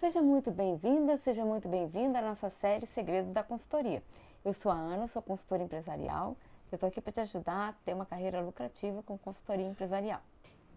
Seja muito bem-vinda, seja muito bem-vinda à nossa série Segredos da Consultoria. Eu sou a Ana, sou consultora empresarial. Eu estou aqui para te ajudar a ter uma carreira lucrativa com consultoria empresarial.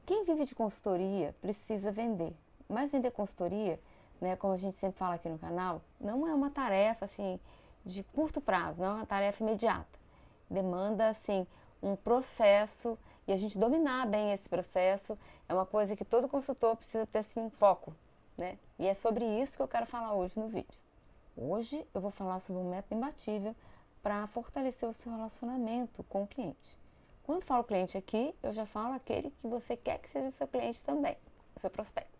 Quem vive de consultoria precisa vender, mas vender consultoria, né, como a gente sempre fala aqui no canal, não é uma tarefa assim de curto prazo, não é uma tarefa imediata. Demanda assim um processo e a gente dominar bem esse processo é uma coisa que todo consultor precisa ter assim foco. Né? E é sobre isso que eu quero falar hoje no vídeo. Hoje eu vou falar sobre um método imbatível para fortalecer o seu relacionamento com o cliente. Quando falo cliente aqui, eu já falo aquele que você quer que seja o seu cliente também, o seu prospecto.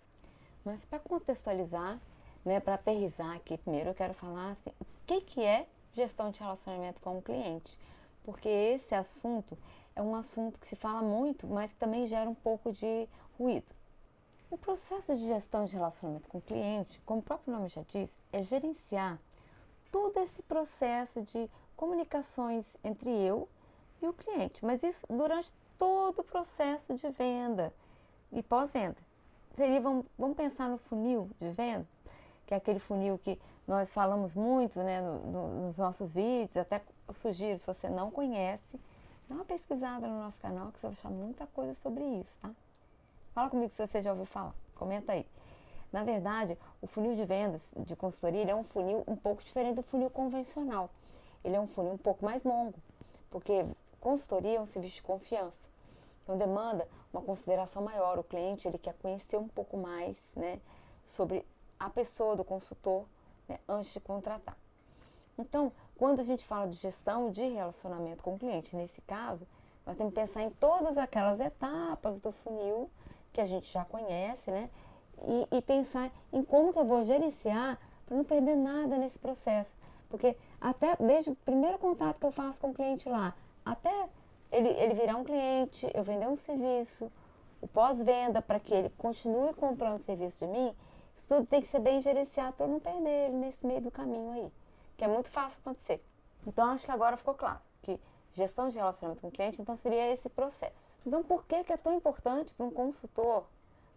Mas para contextualizar, né, para aterrissar aqui primeiro, eu quero falar assim, o que é gestão de relacionamento com o cliente? Porque esse assunto é um assunto que se fala muito, mas que também gera um pouco de ruído. O processo de gestão de relacionamento com o cliente, como o próprio nome já diz, é gerenciar todo esse processo de comunicações entre eu e o cliente. Mas isso durante todo o processo de venda e pós-venda. Vamos pensar no funil de venda, que é aquele funil que nós falamos muito, né, nos nossos vídeos. Até eu sugiro, se você não conhece, dá uma pesquisada no nosso canal que você vai achar muita coisa sobre isso, tá? Fala comigo se você já ouviu falar, comenta aí. Na verdade, o funil de vendas de consultoria ele é um funil um pouco diferente do funil convencional. Ele é um funil um pouco mais longo, porque consultoria é um serviço de confiança. Então demanda uma consideração maior. O cliente ele quer conhecer um pouco mais, né, sobre a pessoa do consultor, né, antes de contratar. Então, quando a gente fala de gestão de relacionamento com o cliente, nesse caso, nós temos que pensar em todas aquelas etapas do funil que a gente já conhece, né? E pensar em como que eu vou gerenciar para não perder nada nesse processo. Porque até desde o primeiro contato que eu faço com o cliente lá, até ele virar um cliente, eu vender um serviço, o pós-venda para que ele continue comprando serviço de mim, isso tudo tem que ser bem gerenciado para eu não perder ele nesse meio do caminho aí, que é muito fácil acontecer. Então acho que agora ficou claro que gestão de relacionamento com o cliente, então seria esse processo. Então, por que é tão importante para um consultor,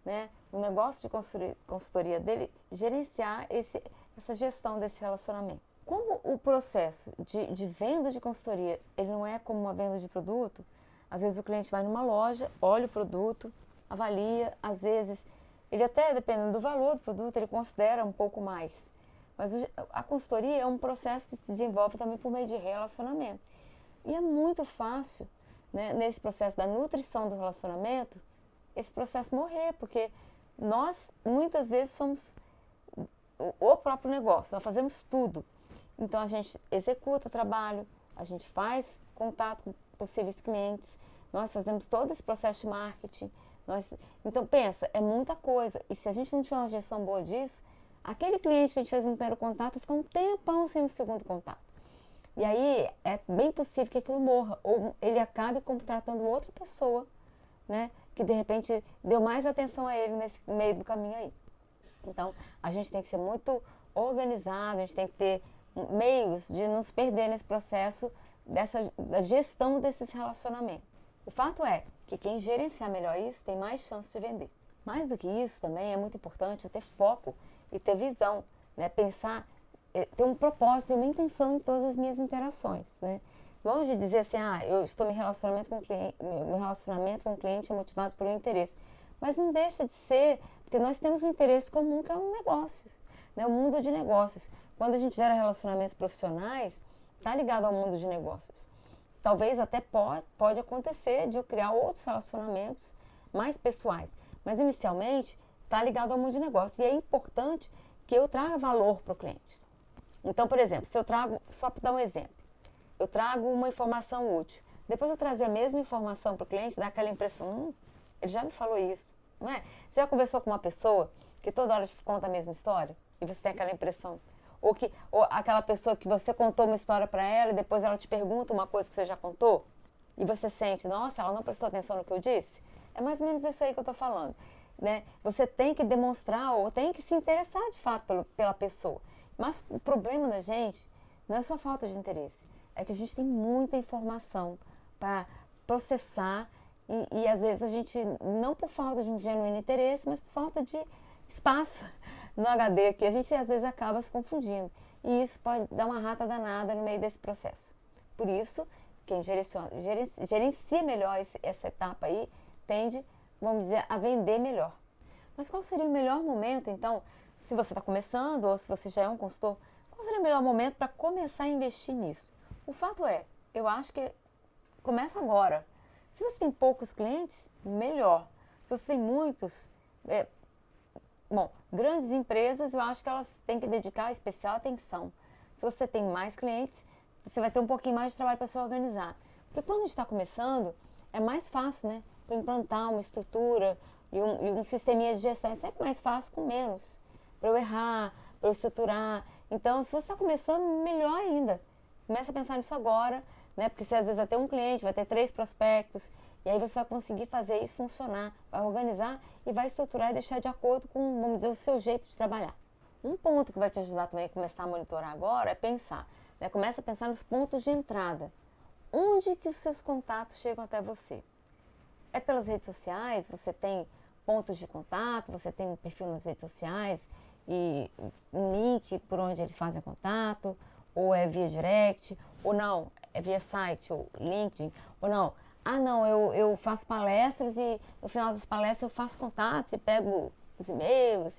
né, um negócio de consultoria dele, gerenciar essa gestão desse relacionamento? Como o processo de venda de consultoria, ele não é como uma venda de produto, às vezes o cliente vai numa loja, olha o produto, avalia, às vezes, ele até, dependendo do valor do produto, ele considera um pouco mais. Mas a consultoria é um processo que se desenvolve também por meio de relacionamento. E é muito fácil, né, nesse processo da nutrição do relacionamento, esse processo morrer, porque nós muitas vezes somos o próprio negócio, nós fazemos tudo. Então a gente executa trabalho, a gente faz contato com possíveis clientes, nós fazemos todo esse processo de marketing. Então pensa, é muita coisa. E se a gente não tiver uma gestão boa disso, aquele cliente que a gente fez um primeiro contato fica um tempão sem o segundo contato. E aí é bem possível que aquilo morra, ou ele acabe contratando outra pessoa, né, que de repente deu mais atenção a ele nesse meio do caminho aí. Então, a gente tem que ser muito organizado, a gente tem que ter meios de não se perder nesse processo da gestão desses relacionamentos. O fato é que quem gerenciar melhor isso tem mais chance de vender. Mais do que isso também é muito importante eu ter foco e ter visão, né, pensar, ter um propósito e uma intenção em todas as minhas interações, né? Longe de dizer assim, eu estou meu relacionamento com o cliente é motivado por um interesse. Mas não deixa de ser, porque nós temos um interesse comum que é um negócio, né? O mundo de negócios. Quando a gente gera relacionamentos profissionais, está ligado ao mundo de negócios. Talvez até pode acontecer de eu criar outros relacionamentos mais pessoais. Mas inicialmente está ligado ao mundo de negócios. E é importante que eu traga valor para o cliente. Então, por exemplo, se eu trago, só para dar um exemplo, eu trago uma informação útil. Depois eu trazer a mesma informação para o cliente, dá aquela impressão, ele já me falou isso, não é? Já conversou com uma pessoa que toda hora te conta a mesma história? E você tem aquela impressão. Ou aquela pessoa que você contou uma história para ela e depois ela te pergunta uma coisa que você já contou? E você sente, nossa, ela não prestou atenção no que eu disse? É mais ou menos isso aí que eu estou falando. Né? Você tem que demonstrar ou tem que se interessar de fato pela pessoa. Mas o problema da gente não é só falta de interesse, é que a gente tem muita informação para processar e às vezes a gente, não por falta de um genuíno interesse, mas por falta de espaço, no HD aqui, a gente às vezes acaba se confundindo. E isso pode dar uma rata danada no meio desse processo. Por isso, quem gerencia melhor essa etapa aí, tende, vamos dizer, a vender melhor. Mas qual seria o melhor momento, então, se você está começando ou se você já é um consultor, qual seria o melhor momento para começar a investir nisso? O fato é, eu acho que começa agora. Se você tem poucos clientes, melhor. Se você tem muitos, grandes empresas, eu acho que elas têm que dedicar especial atenção. Se você tem mais clientes, você vai ter um pouquinho mais de trabalho para se organizar. Porque quando a gente está começando, é mais fácil, né? Para implantar uma estrutura e um sisteminha de gestão. É sempre mais fácil com menos. Para eu errar, para eu estruturar. Então, se você está começando, melhor ainda. Começa a pensar nisso agora, né? Porque você às vezes vai ter um cliente, vai ter 3 prospectos. E aí você vai conseguir fazer isso funcionar, vai organizar e vai estruturar e deixar de acordo com, vamos dizer, o seu jeito de trabalhar. Um ponto que vai te ajudar também a começar a monitorar agora é pensar, né? Começa a pensar nos pontos de entrada. Onde que os seus contatos chegam até você? É pelas redes sociais? Você tem pontos de contato? Você tem um perfil nas redes sociais e um link por onde eles fazem contato? Ou é via direct? Ou não, é via site ou LinkedIn? Ou não, eu faço palestras e no final das palestras eu faço contatos e pego os e-mails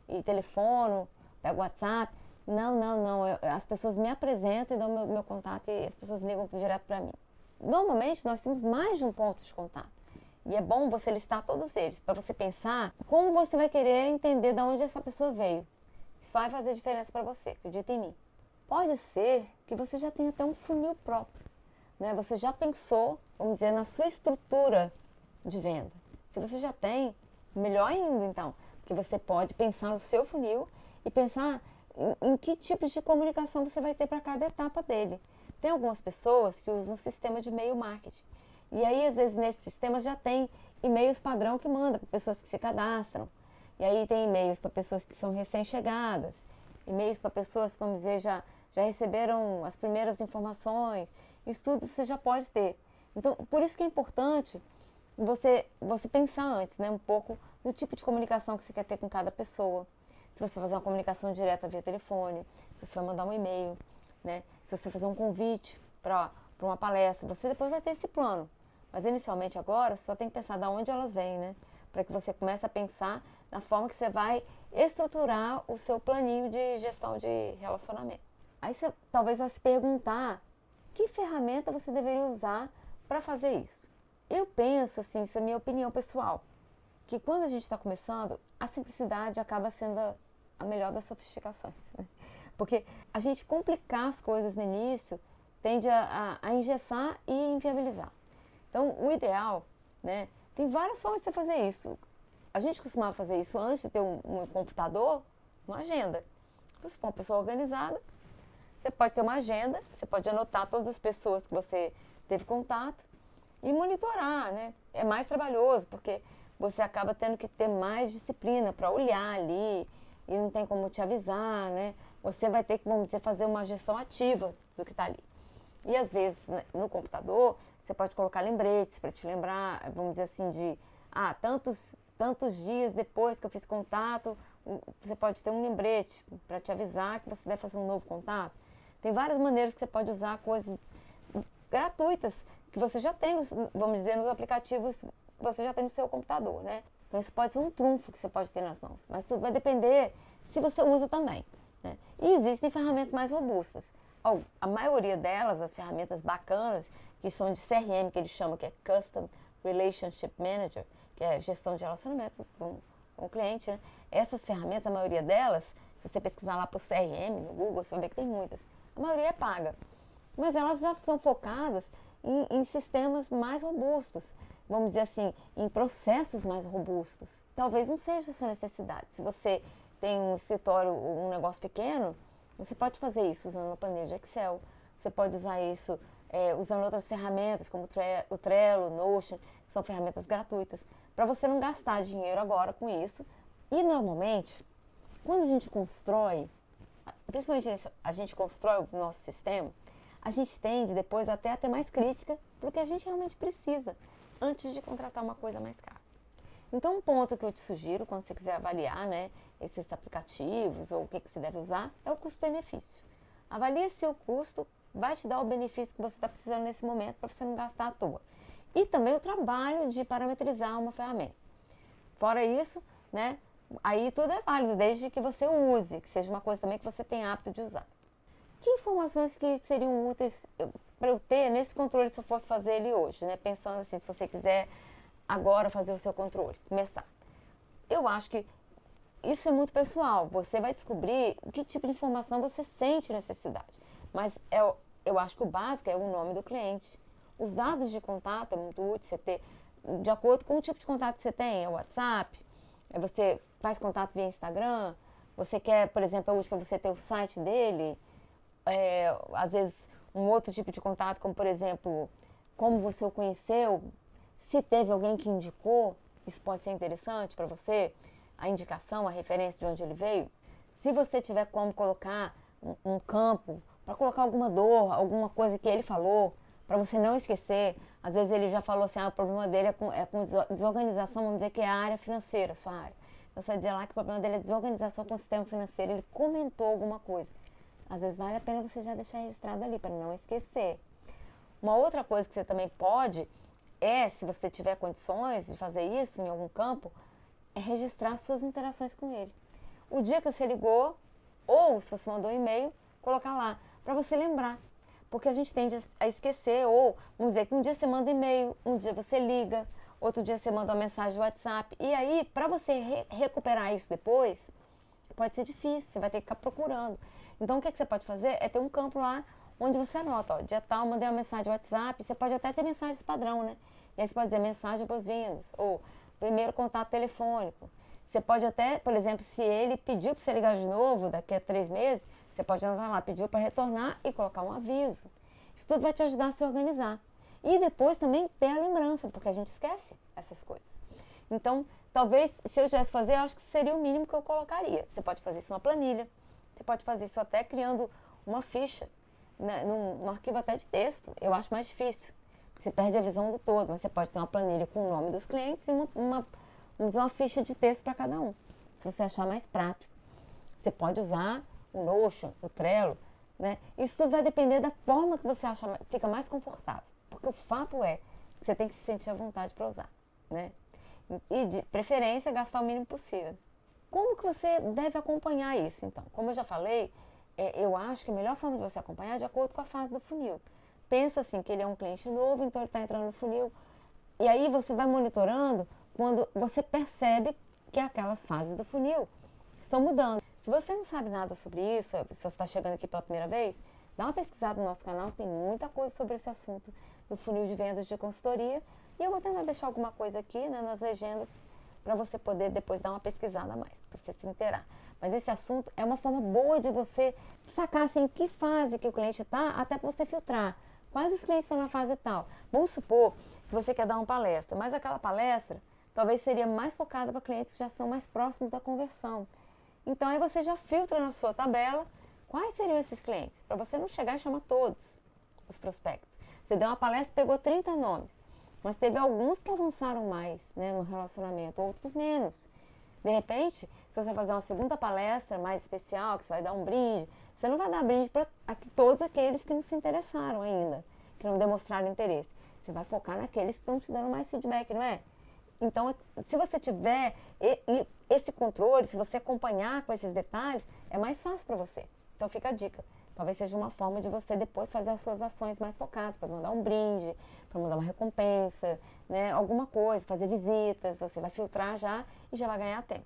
e telefono, pego o WhatsApp. Não. As pessoas me apresentam e dão meu contato e as pessoas ligam direto para mim. Normalmente nós temos mais de um ponto de contato. E é bom você listar todos eles, para você pensar como você vai querer entender de onde essa pessoa veio. Isso vai fazer diferença para você, acredita em mim. Pode ser que você já tenha até um funil próprio, né? Você já pensou, vamos dizer, na sua estrutura de venda. Se você já tem, melhor ainda então, porque você pode pensar no seu funil e pensar em que tipo de comunicação você vai ter para cada etapa dele. Tem algumas pessoas que usam um sistema de e-mail marketing. E aí, às vezes, nesse sistema já tem e-mails padrão que manda para pessoas que se cadastram. E aí tem e-mails para pessoas que são recém-chegadas, e-mails para pessoas que, vamos dizer, já receberam as primeiras informações. Isso tudo você já pode ter. Então, por isso que é importante você pensar antes, né, um pouco no tipo de comunicação que você quer ter com cada pessoa. Se você fazer uma comunicação direta via telefone, se você vai mandar um e-mail, né, se você fazer um convite para uma palestra, você depois vai ter esse plano. Mas inicialmente agora, você só tem que pensar de onde elas vêm, né? Para que você comece a pensar na forma que você vai estruturar o seu planinho de gestão de relacionamento. Aí você talvez vai se perguntar que ferramenta você deveria usar para fazer isso. Eu penso, assim, isso é a minha opinião pessoal, que quando a gente está começando, a simplicidade acaba sendo a melhor das sofisticações, né? Porque a gente complicar as coisas no início tende a engessar e inviabilizar. Então, o ideal, né, tem várias formas de você fazer isso. A gente costumava fazer isso antes de ter um computador, uma agenda. Se você for uma pessoa organizada, você pode ter uma agenda, você pode anotar todas as pessoas que você teve contato e monitorar, né? É mais trabalhoso, porque você acaba tendo que ter mais disciplina para olhar ali e não tem como te avisar, né? Você vai ter que, vamos dizer, fazer uma gestão ativa do que está ali. E às vezes, né, no computador, você pode colocar lembretes para te lembrar, vamos dizer assim, de tantos dias depois que eu fiz contato, você pode ter um lembrete para te avisar que você deve fazer um novo contato. Tem várias maneiras que você pode usar coisas gratuitas que você já tem, vamos dizer, nos aplicativos que você já tem no seu computador, né? Então isso pode ser um trunfo que você pode ter nas mãos, mas tudo vai depender se você usa também, né? E existem ferramentas mais robustas. A maioria delas, as ferramentas bacanas, que são de CRM, que eles chamam, que é Custom Relationship Manager, que é gestão de relacionamento com o cliente, né? Essas ferramentas, a maioria delas, se você pesquisar lá por CRM no Google, você vai ver que tem muitas. A maioria é paga, mas elas já são focadas em sistemas mais robustos, vamos dizer assim, em processos mais robustos. Talvez não seja a sua necessidade. Se você tem um escritório ou um negócio pequeno, você pode fazer isso usando uma planilha de Excel. Você pode usar isso usando outras ferramentas, como o Trello, Notion, que são ferramentas gratuitas, para você não gastar dinheiro agora com isso. E normalmente, quando a gente constrói, principalmente a gente constrói o nosso sistema, a gente tende depois até a ter mais crítica do que a gente realmente precisa, antes de contratar uma coisa mais cara. Então, um ponto que eu te sugiro, quando você quiser avaliar, né, esses aplicativos ou o que você deve usar, é o custo-benefício. Avalie se o custo vai te dar o benefício que você está precisando nesse momento para você não gastar à toa. E também o trabalho de parametrizar uma ferramenta. Fora isso, né, aí tudo é válido, desde que você use, que seja uma coisa também que você tem hábito de usar. Que informações que seriam úteis para eu ter nesse controle se eu fosse fazer ele hoje, né? Pensando assim, se você quiser agora fazer o seu controle, começar. Eu acho que isso é muito pessoal, você vai descobrir que tipo de informação você sente necessidade. Mas eu acho que o básico é o nome do cliente. Os dados de contato é muito útil você ter, de acordo com o tipo de contato que você tem, é o WhatsApp, você faz contato via Instagram, você quer, por exemplo, é útil para você ter o site dele, às vezes um outro tipo de contato, como por exemplo, como você o conheceu, se teve alguém que indicou, isso pode ser interessante para você, a indicação, a referência de onde ele veio. Se você tiver como colocar um campo, para colocar alguma dor, alguma coisa que ele falou, para você não esquecer, às vezes ele já falou assim, o problema dele é com desorganização, vamos dizer que é a área financeira, a sua área. Então você vai dizer lá que o problema dele é desorganização com o sistema financeiro, ele comentou alguma coisa. Às vezes vale a pena você já deixar registrado ali, para não esquecer. Uma outra coisa que você também pode se você tiver condições de fazer isso em algum campo, é registrar suas interações com ele. O dia que você ligou, ou se você mandou um e-mail, colocar lá, para você lembrar. Porque a gente tende a esquecer, ou vamos dizer que um dia você manda e-mail, um dia você liga, outro dia você manda uma mensagem no WhatsApp. E aí, para você recuperar isso depois, pode ser difícil, você vai ter que ficar procurando. Então, o que você pode fazer é ter um campo lá onde você anota, dia tal, mandei uma mensagem no WhatsApp, você pode até ter mensagens padrão, né? E aí você pode dizer mensagem boas-vindas, ou primeiro contato telefônico. Você pode até, por exemplo, se ele pediu para você ligar de novo daqui a 3 meses, você pode anotar lá, pediu para retornar e colocar um aviso. Isso tudo vai te ajudar a se organizar. E depois também ter a lembrança, porque a gente esquece essas coisas. Então, talvez, se eu tivesse fazer, eu acho que seria o mínimo que eu colocaria. Você pode fazer isso numa planilha, você pode fazer isso até criando uma ficha, né, num arquivo até de texto. Eu acho mais difícil. Você perde a visão do todo, mas você pode ter uma planilha com o nome dos clientes e uma ficha de texto para cada um, se você achar mais prático. Você pode usar o Notion, o Trello, né? Isso tudo vai depender da forma que você acha, fica mais confortável. Porque o fato é que você tem que se sentir à vontade para usar, né? E de preferência gastar o mínimo possível. Como que você deve acompanhar isso, então? Como eu já falei, eu acho que a melhor forma de você acompanhar é de acordo com a fase do funil. Pensa assim, que ele é um cliente novo, então ele está entrando no funil. E aí você vai monitorando quando você percebe que aquelas fases do funil estão mudando. Se você não sabe nada sobre isso, se você está chegando aqui pela primeira vez, dá uma pesquisada no nosso canal, tem muita coisa sobre esse assunto do funil de vendas de consultoria. E eu vou tentar deixar alguma coisa aqui, né, nas legendas, para você poder depois dar uma pesquisada a mais, para você se inteirar. Mas esse assunto é uma forma boa de você sacar assim, que fase que o cliente está, até para você filtrar. Quais os clientes estão na fase tal? Vamos supor que você quer dar uma palestra, mas aquela palestra talvez seria mais focada para clientes que já são mais próximos da conversão. Então aí você já filtra na sua tabela quais seriam esses clientes, para você não chegar e chamar todos os prospectos. Você deu uma palestra e pegou 30 nomes, mas teve alguns que avançaram mais, né, no relacionamento, outros menos. De repente, se você fazer uma segunda palestra mais especial, que você vai dar um brinde, você não vai dar brinde para todos aqueles que não se interessaram ainda, que não demonstraram interesse. Você vai focar naqueles que estão te dando mais feedback, não é? Então, se você tiver esse controle, se você acompanhar com esses detalhes, é mais fácil para você. Então, fica a dica. Talvez seja uma forma de você depois fazer as suas ações mais focadas, para mandar um brinde, para mandar uma recompensa, né? Alguma coisa, fazer visitas, você vai filtrar já e já vai ganhar tempo.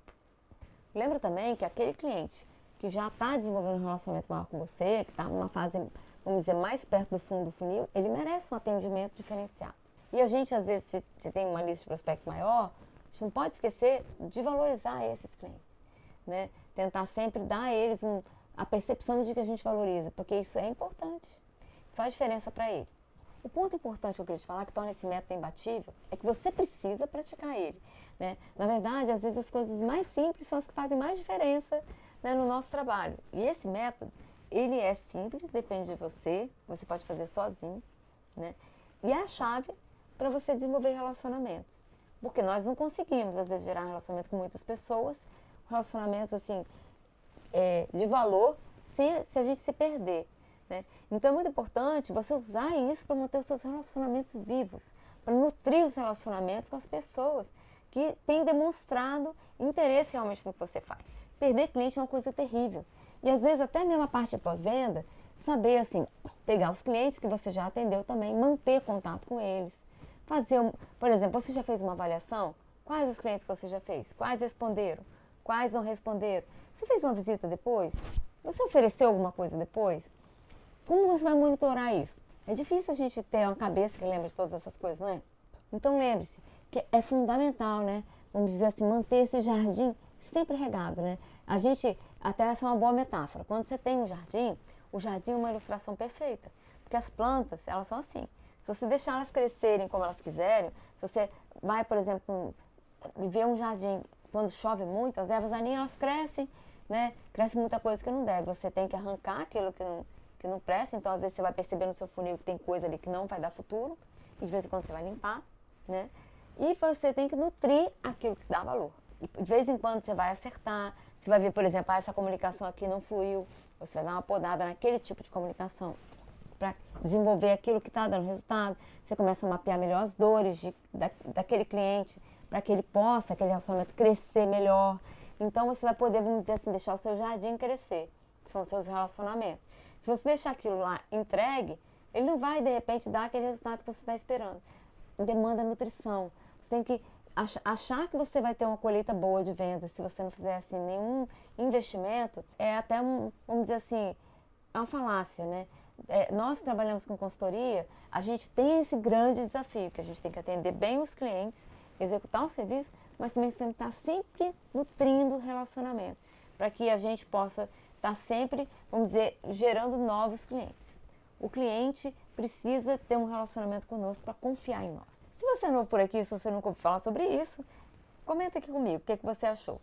Lembra também que aquele cliente que já está desenvolvendo um relacionamento maior com você, que está numa fase, vamos dizer, mais perto do fundo do funil, ele merece um atendimento diferenciado. E a gente, às vezes, se tem uma lista de prospecto maior, a gente não pode esquecer de valorizar esses clientes, né? Tentar sempre dar a eles a percepção de que a gente valoriza, porque isso é importante, isso faz diferença para ele. O ponto importante que eu queria te falar, que torna esse método imbatível, é que você precisa praticar ele, né? Na verdade, às vezes as coisas mais simples são as que fazem mais diferença, né, no nosso trabalho. E esse método, ele é simples, depende de você, você pode fazer sozinho, né? E é a chave para você desenvolver relacionamentos. Porque nós não conseguimos, às vezes, gerar relacionamento com muitas pessoas relacionamentos assim, de valor se a gente se perder, né? Então é muito importante você usar isso para manter os seus relacionamentos vivos, para nutrir os relacionamentos com as pessoas que têm demonstrado interesse realmente no que você faz. Perder cliente é uma coisa terrível. E às vezes até mesmo a parte de pós-venda, saber assim, pegar os clientes que você já atendeu também, manter contato com eles. Por exemplo, você já fez uma avaliação? Quais os clientes que você já fez? Quais responderam? Quais não responderam? Você fez uma visita depois? Você ofereceu alguma coisa depois? Como você vai monitorar isso? É difícil a gente ter uma cabeça que lembra de todas essas coisas, não é? Então lembre-se que é fundamental, né? Vamos dizer assim, manter esse jardim sempre regado, né? Até essa é uma boa metáfora. Quando você tem um jardim, o jardim é uma ilustração perfeita. Porque as plantas, elas são assim. Se você deixar elas crescerem como elas quiserem, se você vai, por exemplo, ver um jardim, quando chove muito, as ervas daninhas, elas crescem, né? Cresce muita coisa que não deve. Você tem que arrancar aquilo que não presta. Então, às vezes, você vai perceber no seu funil que tem coisa ali que não vai dar futuro. E de vez em quando você vai limpar, né? E você tem que nutrir aquilo que dá valor. E de vez em quando você vai acertar. Você vai ver, por exemplo, essa comunicação aqui não fluiu. Você vai dar uma podada naquele tipo de comunicação para desenvolver aquilo que está dando resultado. Você começa a mapear melhor as dores daquele cliente, para que ele possa, aquele relacionamento, crescer melhor. Então você vai poder, vamos dizer assim, deixar o seu jardim crescer, que são os seus relacionamentos. Se você deixar aquilo lá entregue, ele não vai, de repente, dar aquele resultado que você está esperando. Demanda nutrição. Você tem que achar que você vai ter uma colheita boa de vendas se você não fizer assim, nenhum investimento. É até, vamos dizer assim, é uma falácia, né? Nós que trabalhamos com consultoria, a gente tem esse grande desafio, que a gente tem que atender bem os clientes, executar um serviço, mas também tem que estar sempre nutrindo o relacionamento, para que a gente possa estar sempre, vamos dizer, gerando novos clientes. O cliente precisa ter um relacionamento conosco para confiar em nós. Se você é novo por aqui, se você nunca ouviu falar sobre isso, comenta aqui comigo o que você achou.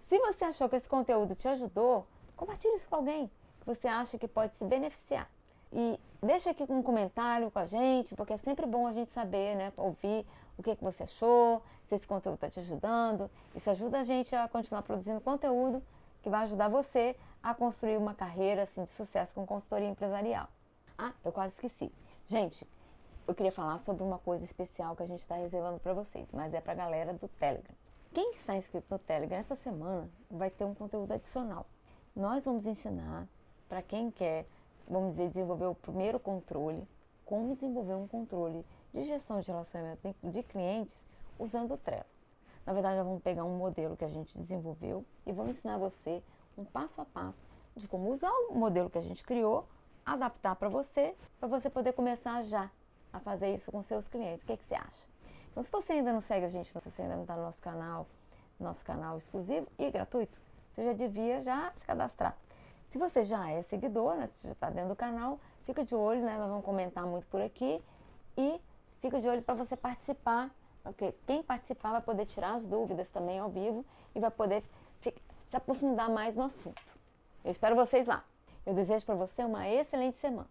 Se você achou que esse conteúdo te ajudou, compartilhe isso com alguém que você acha que pode se beneficiar. E deixa aqui um comentário com a gente, porque é sempre bom a gente saber, né, ouvir o que você achou, se esse conteúdo está te ajudando. Isso ajuda a gente a continuar produzindo conteúdo que vai ajudar você a construir uma carreira assim, de sucesso com consultoria empresarial. Ah, eu quase esqueci. Gente, eu queria falar sobre uma coisa especial que a gente está reservando para vocês, mas é para a galera do Telegram. Quem está inscrito no Telegram, essa semana vai ter um conteúdo adicional. Nós vamos ensinar para quem quer, vamos dizer, desenvolver o primeiro controle, como desenvolver um controle de gestão de relacionamento de clientes usando o Trello. Na verdade, nós vamos pegar um modelo que a gente desenvolveu e vamos ensinar você um passo a passo de como usar o modelo que a gente criou, adaptar para você poder começar já a fazer isso com seus clientes. O que você acha? Então, se você ainda não segue a gente, se você ainda não está no nosso canal exclusivo e gratuito, você já devia se cadastrar. Se você já é seguidor, né, se já está dentro do canal, fica de olho, né, nós vamos comentar muito por aqui e fica de olho para você participar, porque quem participar vai poder tirar as dúvidas também ao vivo e vai poder se aprofundar mais no assunto. Eu espero vocês lá. Eu desejo para você uma excelente semana.